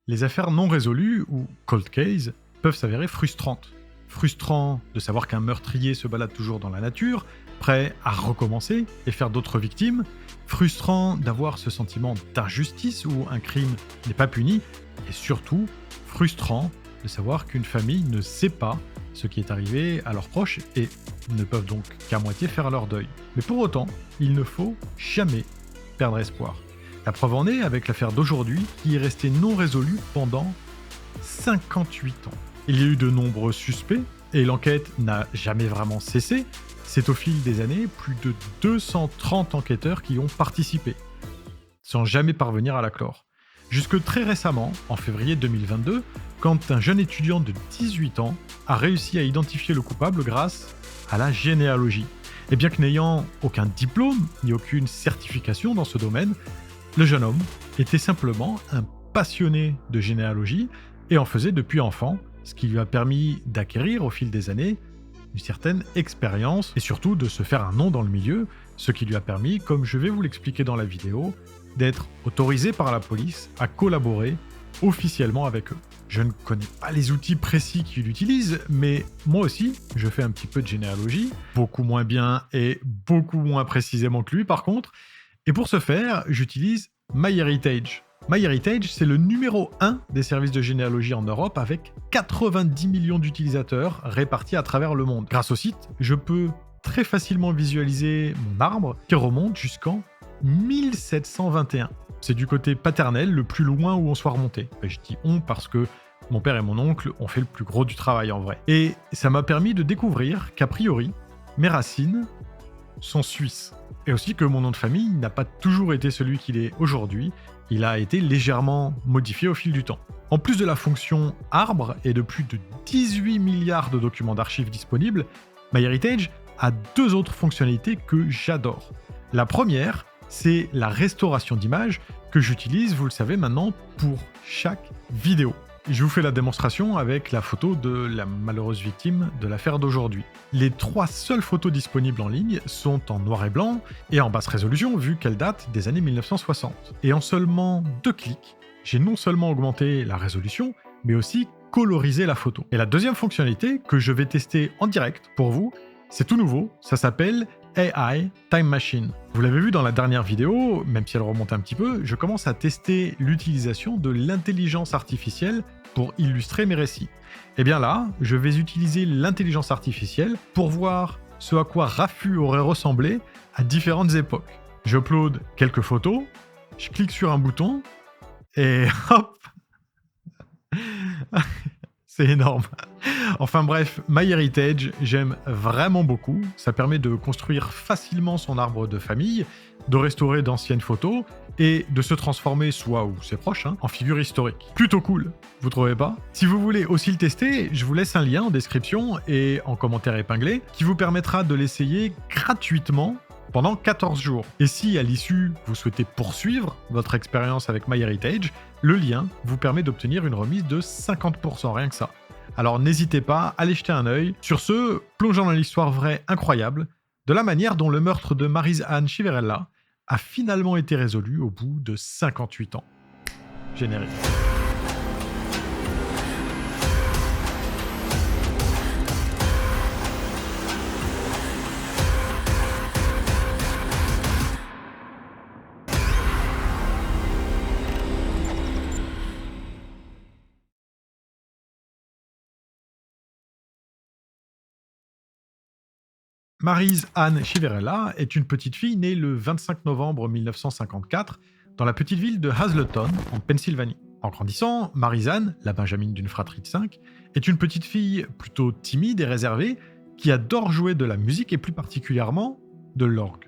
Les affaires non résolues, ou cold case, peuvent s'avérer frustrantes. Frustrant de savoir qu'un meurtrier se balade toujours dans la nature, prêt à recommencer et faire d'autres victimes. Frustrant d'avoir ce sentiment d'injustice où un crime n'est pas puni. Et surtout, frustrant de savoir qu'une famille ne sait pas ce qui est arrivé à leurs proches et ne peuvent donc qu'à moitié faire leur deuil. Mais pour autant, il ne faut jamais perdre espoir. La preuve en est avec l'affaire d'aujourd'hui qui est restée non résolue pendant 58 ans. Il y a eu de nombreux suspects et l'enquête n'a jamais vraiment cessé. C'est au fil des années plus de 230 enquêteurs qui y ont participé, sans jamais parvenir à la clore. Jusque très récemment, en février 2022, quand un jeune étudiant de 18 ans a réussi à identifier le coupable grâce à la généalogie. Et bien que n'ayant aucun diplôme ni aucune certification dans ce domaine, le jeune homme était simplement un passionné de généalogie et en faisait depuis enfant, ce qui lui a permis d'acquérir au fil des années une certaine expérience et surtout de se faire un nom dans le milieu, ce qui lui a permis, comme je vais vous l'expliquer dans la vidéo, d'être autorisé par la police à collaborer officiellement avec eux. Je ne connais pas les outils précis qu'il utilise, mais moi aussi, je fais un petit peu de généalogie, beaucoup moins bien et beaucoup moins précisément que lui par contre, et pour ce faire, j'utilise MyHeritage. MyHeritage, c'est le numéro 1 des services de généalogie en Europe avec 90 millions d'utilisateurs répartis à travers le monde. Grâce au site, je peux très facilement visualiser mon arbre qui remonte jusqu'en 1721. C'est du côté paternel le plus loin où on soit remonté. Je dis on parce que mon père et mon oncle ont fait le plus gros du travail en vrai. Et ça m'a permis de découvrir qu'a priori, mes racines sont suisses. Et aussi que mon nom de famille n'a pas toujours été celui qu'il est aujourd'hui, il a été légèrement modifié au fil du temps. En plus de la fonction arbre et de plus de 18 milliards de documents d'archives disponibles, MyHeritage a 2 autres fonctionnalités que j'adore. La première, c'est la restauration d'images que j'utilise, vous le savez maintenant, pour chaque vidéo. Je vous fais la démonstration avec la photo de la malheureuse victime de l'affaire d'aujourd'hui. Les 3 seules photos disponibles en ligne sont en noir et blanc et en basse résolution vu qu'elles datent des années 1960. Et en seulement 2 clics, j'ai non seulement augmenté la résolution, mais aussi colorisé la photo. Et la deuxième fonctionnalité que je vais tester en direct pour vous, c'est tout nouveau, ça s'appelle AI Time Machine. Vous l'avez vu dans la dernière vidéo, même si elle remonte un petit peu, je commence à tester l'utilisation de l'intelligence artificielle pour illustrer mes récits. Et bien là, je vais utiliser l'intelligence artificielle pour voir ce à quoi Raffu aurait ressemblé à différentes époques. J'upload quelques photos, je clique sur un bouton, et hop. C'est énorme. Enfin bref, MyHeritage, j'aime vraiment beaucoup. Ça permet de construire facilement son arbre de famille, de restaurer d'anciennes photos et de se transformer, soit ou ses proches, en figure historique. Plutôt cool, vous trouvez pas? Si vous voulez aussi le tester, je vous laisse un lien en description et en commentaire épinglé qui vous permettra de l'essayer gratuitement pendant 14 jours. Et si à l'issue, vous souhaitez poursuivre votre expérience avec MyHeritage, le lien vous permet d'obtenir une remise de 50%, rien que ça. Alors n'hésitez pas, allez jeter un œil. Sur ce, plongeons dans l'histoire vraie incroyable de la manière dont le meurtre de Maryse-Anne Chiverella a finalement été résolu au bout de 58 ans. Générique. Maryse-Anne Chiverella est une petite fille née le 25 novembre 1954 dans la petite ville de Hazleton, en Pennsylvanie. En grandissant, Maryse-Anne, la benjamine d'une fratrie de 5, est une petite fille plutôt timide et réservée qui adore jouer de la musique et plus particulièrement de l'orgue.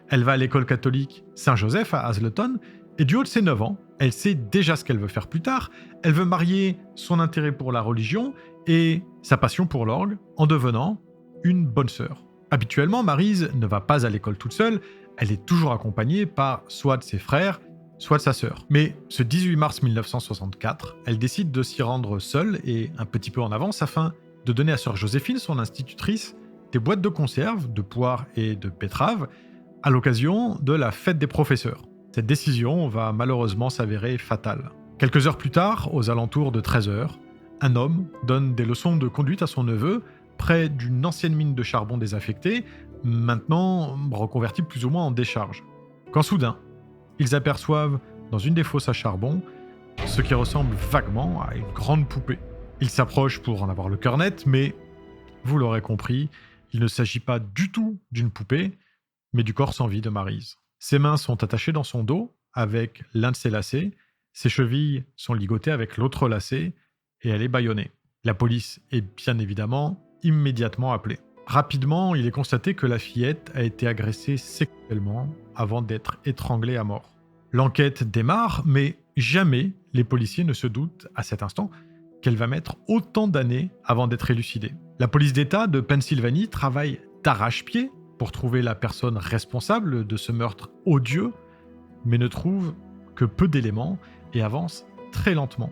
Elle va à l'école catholique Saint-Joseph à Hazleton et du haut de ses 9 ans, elle sait déjà ce qu'elle veut faire plus tard. Elle veut marier son intérêt pour la religion et sa passion pour l'orgue en devenant une bonne sœur. Habituellement, Maryse ne va pas à l'école toute seule, elle est toujours accompagnée par soit de ses frères, soit de sa sœur. Mais ce 18 mars 1964, elle décide de s'y rendre seule et un petit peu en avance afin de donner à sœur Joséphine, son institutrice, des boîtes de conserve, de poires et de betteraves à l'occasion de la fête des professeurs. Cette décision va malheureusement s'avérer fatale. Quelques heures plus tard, aux alentours de 13h, un homme donne des leçons de conduite à son neveu près d'une ancienne mine de charbon désaffectée, maintenant reconvertie plus ou moins en décharge. Quand soudain, ils aperçoivent dans une des fosses à charbon ce qui ressemble vaguement à une grande poupée. Ils s'approchent pour en avoir le cœur net, mais vous l'aurez compris, il ne s'agit pas du tout d'une poupée, mais du corps sans vie de Maryse. Ses mains sont attachées dans son dos avec l'un de ses lacets, ses chevilles sont ligotées avec l'autre lacet et elle est bâillonnée. La police est bien évidemment immédiatement appelée. Rapidement, il est constaté que la fillette a été agressée sexuellement avant d'être étranglée à mort. L'enquête démarre, mais jamais les policiers ne se doutent à cet instant qu'elle va mettre autant d'années avant d'être élucidée. La police d'État de Pennsylvanie travaille d'arrache-pied pour trouver la personne responsable de ce meurtre odieux, mais ne trouve que peu d'éléments et avance très lentement.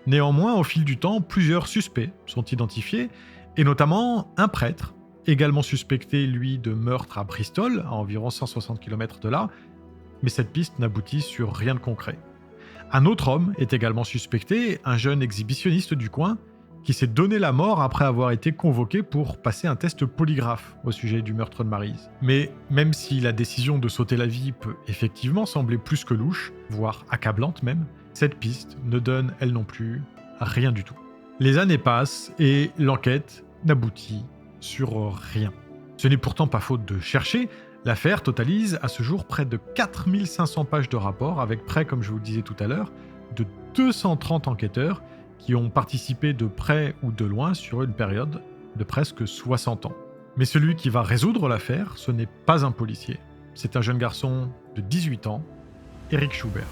Néanmoins, au fil du temps, plusieurs suspects sont identifiés, et notamment un prêtre, également suspecté, lui, de meurtre à Bristol, à environ 160 km de là, mais cette piste n'aboutit sur rien de concret. Un autre homme est également suspecté, un jeune exhibitionniste du coin, qui s'est donné la mort après avoir été convoqué pour passer un test polygraphe au sujet du meurtre de Maryse. Mais même si la décision de sauter la vie peut effectivement sembler plus que louche, voire accablante même, cette piste ne donne, elle non plus, rien du tout. Les années passent et l'enquête n'aboutit sur rien. Ce n'est pourtant pas faute de chercher. L'affaire totalise à ce jour près de 4500 pages de rapports avec près, comme je vous le disais tout à l'heure, de 230 enquêteurs qui ont participé de près ou de loin sur une période de presque 60 ans. Mais celui qui va résoudre l'affaire, ce n'est pas un policier. C'est un jeune garçon de 18 ans, Eric Schubert.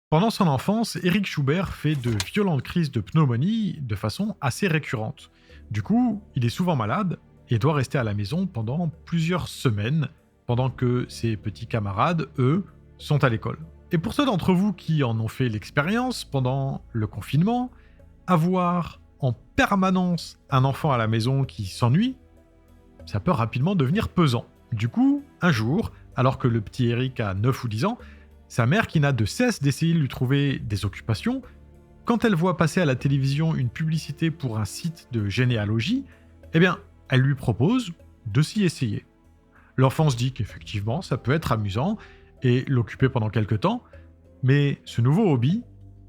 Pendant son enfance, Eric Schubert fait de violentes crises de pneumonie de façon assez récurrente. Du coup, il est souvent malade et doit rester à la maison pendant plusieurs semaines, pendant que ses petits camarades, eux, sont à l'école. Et pour ceux d'entre vous qui en ont fait l'expérience pendant le confinement, avoir en permanence un enfant à la maison qui s'ennuie, ça peut rapidement devenir pesant. Du coup, un jour, alors que le petit Eric a 9 ou 10 ans, sa mère, qui n'a de cesse d'essayer de lui trouver des occupations, quand elle voit passer à la télévision une publicité pour un site de généalogie, eh bien, elle lui propose de s'y essayer. L'enfant se dit qu'effectivement, ça peut être amusant et l'occuper pendant quelques temps, mais ce nouveau hobby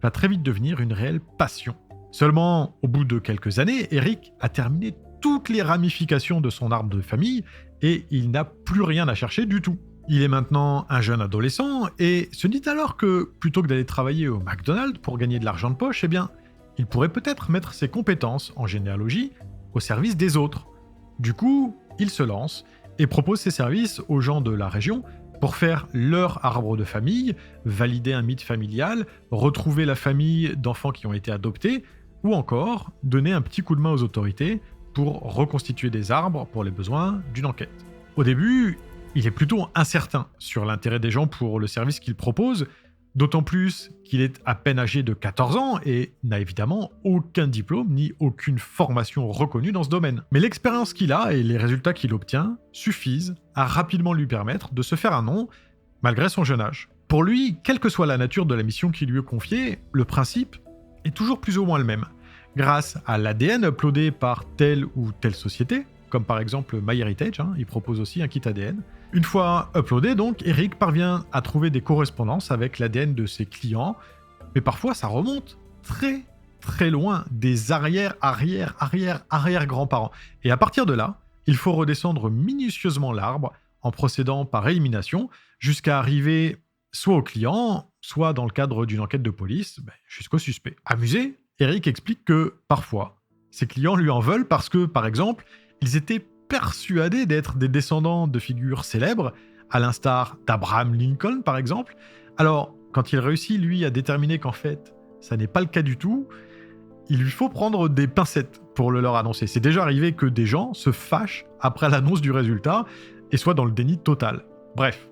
va très vite devenir une réelle passion. Seulement, au bout de quelques années, Eric a terminé toutes les ramifications de son arbre de famille et il n'a plus rien à chercher du tout. Il est maintenant un jeune adolescent et se dit alors que, plutôt que d'aller travailler au McDonald's pour gagner de l'argent de poche, eh bien, il pourrait peut-être mettre ses compétences en généalogie au service des autres. Du coup, il se lance et propose ses services aux gens de la région pour faire leur arbre de famille, valider un mythe familial, retrouver la famille d'enfants qui ont été adoptés, ou encore donner un petit coup de main aux autorités pour reconstituer des arbres pour les besoins d'une enquête. Au début, il est plutôt incertain sur l'intérêt des gens pour le service qu'il propose, d'autant plus qu'il est à peine âgé de 14 ans et n'a évidemment aucun diplôme ni aucune formation reconnue dans ce domaine. Mais l'expérience qu'il a et les résultats qu'il obtient suffisent à rapidement lui permettre de se faire un nom, malgré son jeune âge. Pour lui, quelle que soit la nature de la mission qui lui est confiée, le principe est toujours plus ou moins le même. Grâce à l'ADN uploadé par telle ou telle société, comme par exemple MyHeritage, il propose aussi un kit ADN. Une fois uploadé, donc, Eric parvient à trouver des correspondances avec l'ADN de ses clients, mais parfois ça remonte très très loin, des arrière-grands-parents. Et à partir de là, il faut redescendre minutieusement l'arbre en procédant par élimination jusqu'à arriver soit au client, soit dans le cadre d'une enquête de police, jusqu'au suspect. Amusé, Eric explique que parfois, ses clients lui en veulent parce que, par exemple, ils étaient persuadés d'être des descendants de figures célèbres, à l'instar d'Abraham Lincoln par exemple. Alors, quand il réussit lui à déterminer qu'en fait, ça n'est pas le cas du tout, il lui faut prendre des pincettes pour le leur annoncer. C'est déjà arrivé que des gens se fâchent après l'annonce du résultat et soient dans le déni total. Bref,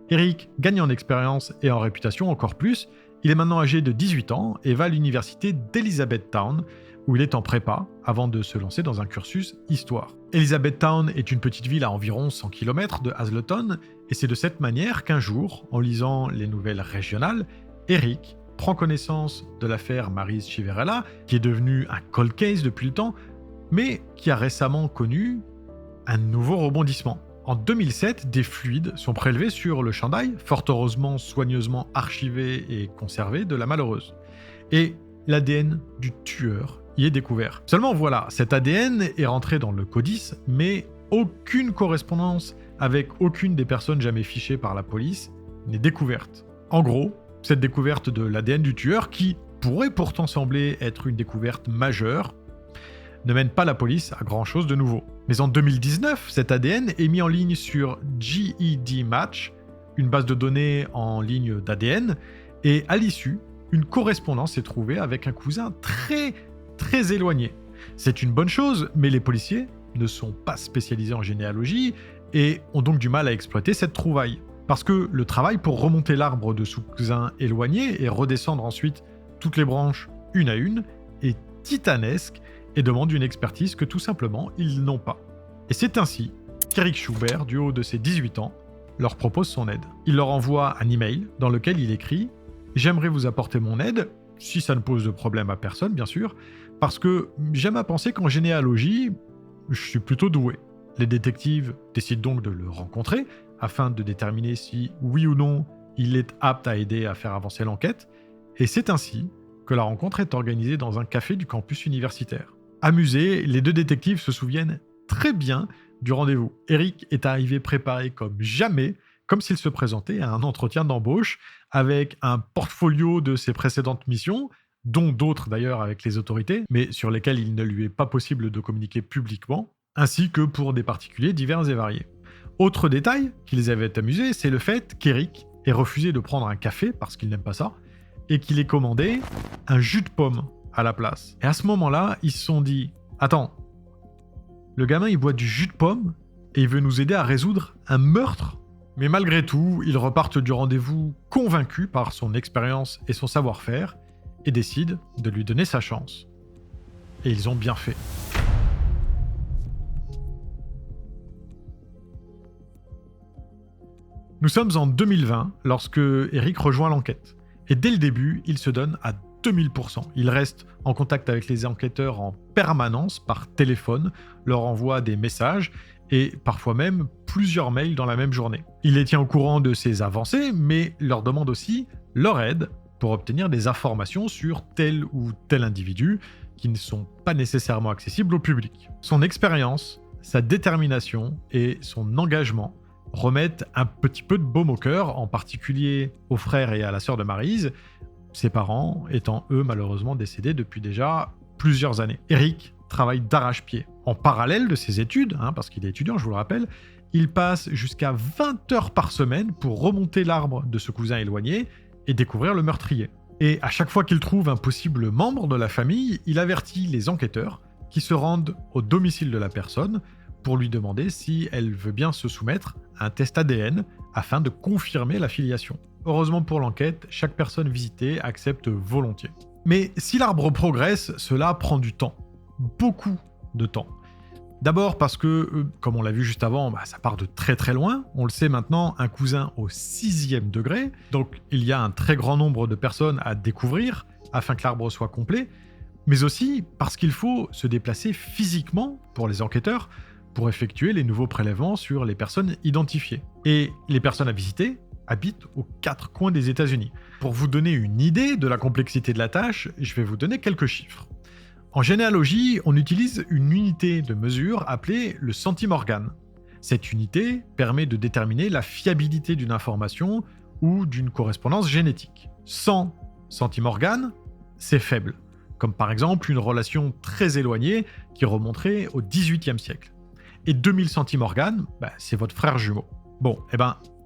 Eric gagne en expérience et en réputation encore plus. Il est maintenant âgé de 18 ans et va à l'université d'Elizabethtown où il est en prépa avant de se lancer dans un cursus histoire. Elizabethtown est une petite ville à environ 100 km de Hazleton, et c'est de cette manière qu'un jour, en lisant les nouvelles régionales, Eric prend connaissance de l'affaire Maryse Chiverella, qui est devenue un cold case depuis le temps, mais qui a récemment connu un nouveau rebondissement. En 2007, des fluides sont prélevés sur le chandail, fort heureusement soigneusement archivé et conservé de la malheureuse. Et l'ADN du tueur y est découvert. Seulement voilà, cet ADN est rentré dans le CODIS, mais aucune correspondance avec aucune des personnes jamais fichées par la police n'est découverte. En gros, cette découverte de l'ADN du tueur, qui pourrait pourtant sembler être une découverte majeure, ne mène pas la police à grand chose de nouveau. Mais en 2019, cet ADN est mis en ligne sur GEDmatch, une base de données en ligne d'ADN, et à l'issue, une correspondance est trouvée avec un cousin très éloigné. C'est une bonne chose, mais les policiers ne sont pas spécialisés en généalogie et ont donc du mal à exploiter cette trouvaille. Parce que le travail pour remonter l'arbre de ce cousin éloigné et redescendre ensuite toutes les branches une à une est titanesque et demande une expertise que tout simplement ils n'ont pas. Et c'est ainsi qu'Eric Schubert, du haut de ses 18 ans, leur propose son aide. Il leur envoie un email dans lequel il écrit « J'aimerais vous apporter mon aide, si ça ne pose de problème à personne bien sûr, parce que j'aime à penser qu'en généalogie, je suis plutôt doué. » Les détectives décident donc de le rencontrer afin de déterminer si, oui ou non, il est apte à aider à faire avancer l'enquête, et c'est ainsi que la rencontre est organisée dans un café du campus universitaire. Amusés, les deux détectives se souviennent très bien du rendez-vous. Eric est arrivé préparé comme jamais, comme s'il se présentait à un entretien d'embauche, avec un portfolio de ses précédentes missions, dont d'autres d'ailleurs avec les autorités, mais sur lesquelles il ne lui est pas possible de communiquer publiquement, ainsi que pour des particuliers divers et variés. Autre détail qui les avait amusés, c'est le fait qu'Eric ait refusé de prendre un café, parce qu'il n'aime pas ça, et qu'il ait commandé un jus de pomme à la place. Et à ce moment-là, ils se sont dit « Attends, le gamin il boit du jus de pomme et il veut nous aider à résoudre un meurtre ?» Mais malgré tout, ils repartent du rendez-vous convaincus par son expérience et son savoir-faire et décident de lui donner sa chance. Et ils ont bien fait. Nous sommes en 2020 lorsque Eric rejoint l'enquête. Et dès le début, il se donne à 2000%. Il reste en contact avec les enquêteurs en permanence par téléphone, leur envoie des messages et parfois même plusieurs mails dans la même journée. Il les tient au courant de ses avancées, mais leur demande aussi leur aide pour obtenir des informations sur tel ou tel individu qui ne sont pas nécessairement accessibles au public. Son expérience, sa détermination et son engagement remettent un petit peu de baume au cœur, en particulier au frère et à la sœur de Maryse, ses parents étant eux malheureusement décédés depuis déjà plusieurs années. Eric travaille d'arrache-pied. En parallèle de ses études, parce qu'il est étudiant, je vous le rappelle, il passe jusqu'à 20 heures par semaine pour remonter l'arbre de ce cousin éloigné et découvrir le meurtrier. Et à chaque fois qu'il trouve un possible membre de la famille, il avertit les enquêteurs qui se rendent au domicile de la personne pour lui demander si elle veut bien se soumettre à un test ADN afin de confirmer la filiation. Heureusement pour l'enquête, chaque personne visitée accepte volontiers. Mais si l'arbre progresse, cela prend du temps. Beaucoup de temps. D'abord parce que, comme on l'a vu juste avant, ça part de très loin. On le sait maintenant, un cousin au 6e degré. Donc il y a un très grand nombre de personnes à découvrir afin que l'arbre soit complet. Mais aussi parce qu'il faut se déplacer physiquement pour les enquêteurs pour effectuer les nouveaux prélèvements sur les personnes identifiées. Et les personnes à visiter habitent aux 4 coins des États-Unis. Pour vous donner une idée de la complexité de la tâche, je vais vous donner quelques chiffres. En généalogie, on utilise une unité de mesure appelée le centimorgane. Cette unité permet de déterminer la fiabilité d'une information ou d'une correspondance génétique. 100 centimorganes, c'est faible, comme par exemple une relation très éloignée qui remonterait au XVIIIe siècle. Et 2000 centimorganes, c'est votre frère jumeau. Bon,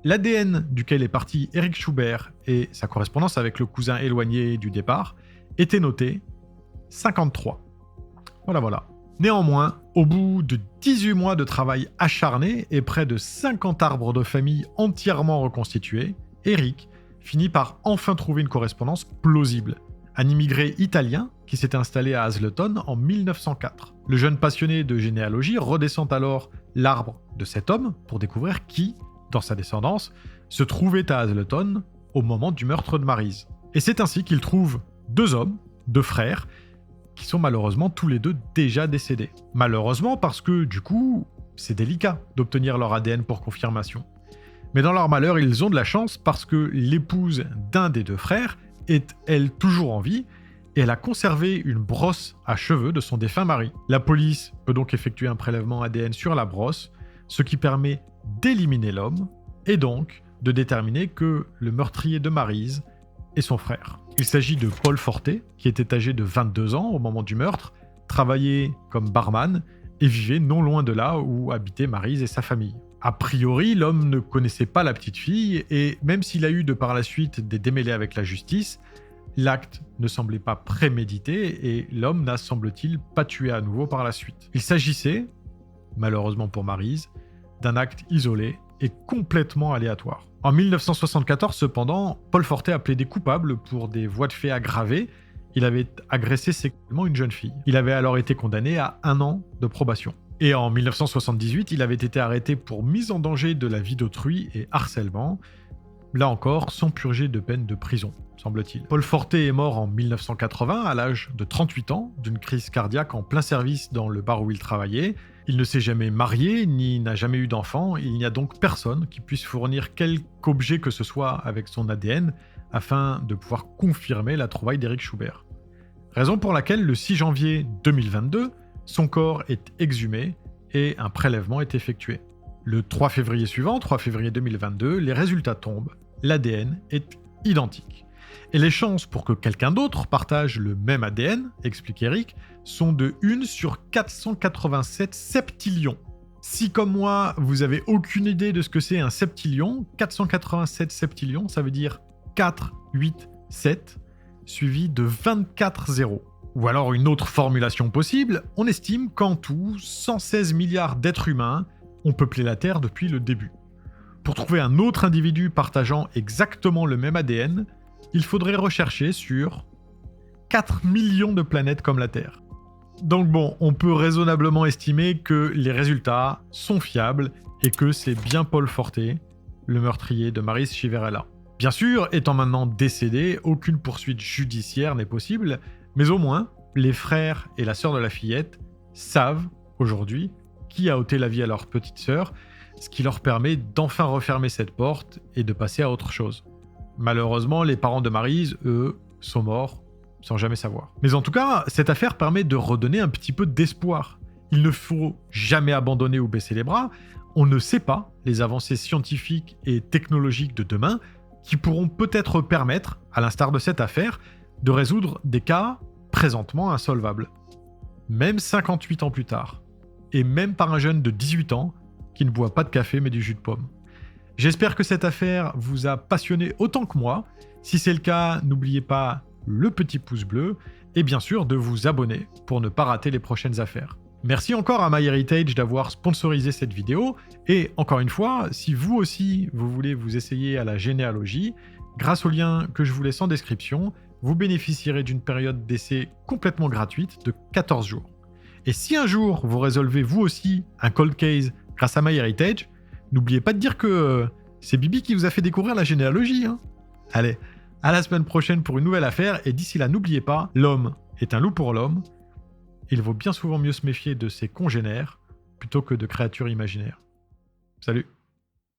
l'ADN duquel est parti Eric Schubert et sa correspondance avec le cousin éloigné du départ était noté 53. Voilà. Néanmoins, au bout de 18 mois de travail acharné et près de 50 arbres de famille entièrement reconstitués, Eric finit par enfin trouver une correspondance plausible. Un immigré italien qui s'était installé à Hazleton en 1904. Le jeune passionné de généalogie redescend alors l'arbre de cet homme pour découvrir qui, dans sa descendance, se trouvait à Hazleton au moment du meurtre de Maryse. Et c'est ainsi qu'il trouve 2 hommes, 2 frères, qui sont malheureusement tous les 2 déjà décédés. Malheureusement parce que, du coup, c'est délicat d'obtenir leur ADN pour confirmation. Mais dans leur malheur, ils ont de la chance parce que l'épouse d'un des 2 frères est, elle, toujours en vie, et elle a conservé une brosse à cheveux de son défunt mari. La police peut donc effectuer un prélèvement ADN sur la brosse, ce qui permet d'éliminer l'homme, et donc de déterminer que le meurtrier de Maryse est son frère. Il s'agit de Paul Forté, qui était âgé de 22 ans au moment du meurtre, travaillait comme barman et vivait non loin de là où habitaient Maryse et sa famille. A priori, l'homme ne connaissait pas la petite fille, et même s'il a eu de par la suite des démêlés avec la justice, l'acte ne semblait pas prémédité et l'homme n'a, semble-t-il, pas tué à nouveau par la suite. Il s'agissait, malheureusement pour Maryse, d'un acte isolé et complètement aléatoire. En 1974, cependant, Paul Forté a plaidé coupable pour des voies de fait aggravées. Il avait agressé sexuellement une jeune fille. Il avait alors été condamné à 1 an de probation. Et en 1978, il avait été arrêté pour mise en danger de la vie d'autrui et harcèlement, là encore sans purger de peine de prison, semble-t-il. Paul Forté est mort en 1980 à l'âge de 38 ans d'une crise cardiaque en plein service dans le bar où il travaillait. Il ne s'est jamais marié ni n'a jamais eu d'enfant, il n'y a donc personne qui puisse fournir quelque objet que ce soit avec son ADN afin de pouvoir confirmer la trouvaille d'Éric Schubert. Raison pour laquelle le 6 janvier 2022, son corps est exhumé et un prélèvement est effectué. Le 3 février suivant, 3 février 2022, les résultats tombent, l'ADN est identique. Et les chances pour que quelqu'un d'autre partage le même ADN, explique Eric, sont de 1 sur 487 septillions. Si comme moi, vous avez aucune idée de ce que c'est un septillion, 487 septillions, ça veut dire 4, 8, 7, suivi de 24 zéros. Ou alors une autre formulation possible, on estime qu'en tout, 116 milliards d'êtres humains ont peuplé la Terre depuis le début. Pour trouver un autre individu partageant exactement le même ADN, il faudrait rechercher sur 4 millions de planètes comme la Terre. Donc bon, on peut raisonnablement estimer que les résultats sont fiables et que c'est bien Paul Forté, le meurtrier de Maryse Chiverella. Bien sûr, étant maintenant décédé, aucune poursuite judiciaire n'est possible, mais au moins, les frères et la sœur de la fillette savent aujourd'hui qui a ôté la vie à leur petite sœur, ce qui leur permet d'enfin refermer cette porte et de passer à autre chose. Malheureusement, les parents de Maryse, eux, sont morts sans jamais savoir. Mais en tout cas, cette affaire permet de redonner un petit peu d'espoir. Il ne faut jamais abandonner ou baisser les bras. On ne sait pas les avancées scientifiques et technologiques de demain qui pourront peut-être permettre, à l'instar de cette affaire, de résoudre des cas présentement insolvables. Même 58 ans plus tard. Et même par un jeune de 18 ans qui ne boit pas de café mais du jus de pomme. J'espère que cette affaire vous a passionné autant que moi. Si c'est le cas, n'oubliez pas le petit pouce bleu et bien sûr de vous abonner pour ne pas rater les prochaines affaires. Merci encore à MyHeritage d'avoir sponsorisé cette vidéo et encore une fois, si vous aussi vous voulez vous essayer à la généalogie, grâce au lien que je vous laisse en description, vous bénéficierez d'une période d'essai complètement gratuite de 14 jours. Et si un jour vous résolvez vous aussi un cold case grâce à MyHeritage, n'oubliez pas de dire que c'est Bibi qui vous a fait découvrir la généalogie. Allez, à la semaine prochaine pour une nouvelle affaire, et d'ici là, n'oubliez pas, l'homme est un loup pour l'homme. Il vaut bien souvent mieux se méfier de ses congénères plutôt que de créatures imaginaires. Salut!